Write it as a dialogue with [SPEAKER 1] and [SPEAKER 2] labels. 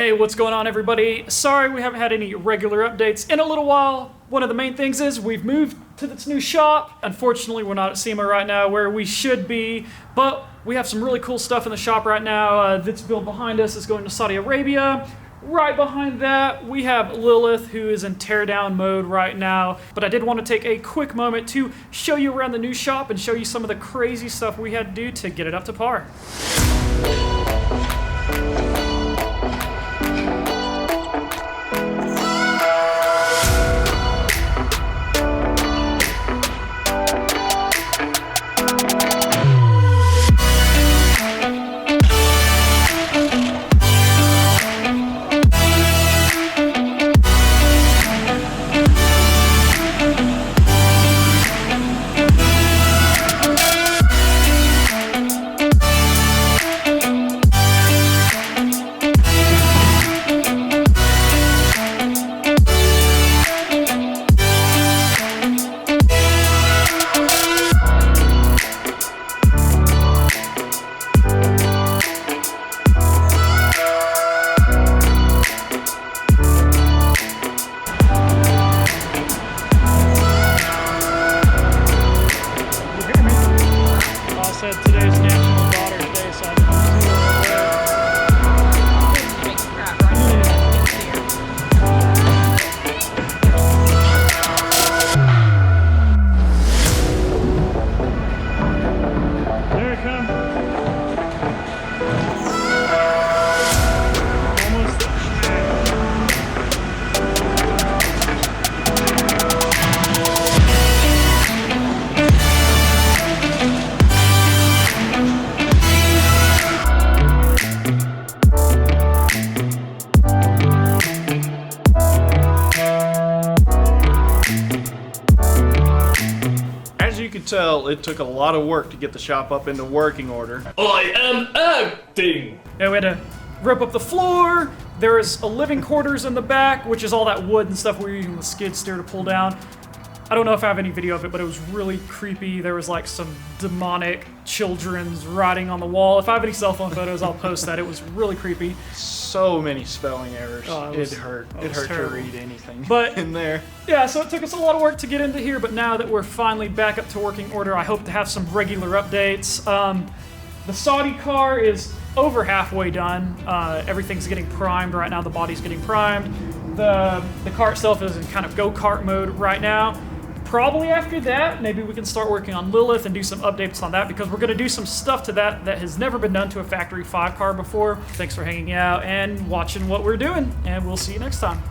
[SPEAKER 1] Hey, what's going on, everybody? Sorry we haven't had any regular updates in a little while. One of the main things is we've moved to this new shop. Unfortunately, we're not at SEMA right now where we should be, but we have some really cool stuff in the shop right now. This build behind us is going to Saudi Arabia. Right behind that, we have Lilith, who is in teardown mode right now. But I did want to take a quick moment to show you around the new shop and show you some of the crazy stuff we had to do to get it up to par. Today's National Daughter's Day, so there it comes. Almost
[SPEAKER 2] As you can tell, it took a lot of work to get the shop up into working order.
[SPEAKER 3] I am acting!
[SPEAKER 1] Yeah, we had to rip up the floor. There is a living quarters in the back, which is all that wood and stuff we're using the skid steer to pull down. I don't know if I have any video of it, but it was really creepy. There was like some demonic children's writing on the wall. If I have any cell phone photos, I'll post that. It was really creepy.
[SPEAKER 2] So many spelling errors.
[SPEAKER 1] Oh,
[SPEAKER 2] it hurt. It hurt
[SPEAKER 1] terrible
[SPEAKER 2] to read anything
[SPEAKER 1] But
[SPEAKER 2] in there.
[SPEAKER 1] Yeah, so it took us a lot of work to get into here, but now that we're finally back up to working order, I hope to have some regular updates. The Saudi car is over halfway done. Everything's getting primed right now. The body's getting primed. The car itself is in kind of go-kart mode right now. Probably after that, maybe we can start working on Lilith and do some updates on that, because we're going to do some stuff to that has never been done to a Factory 5 car before. Thanks for hanging out and watching what we're doing, and we'll see you next time.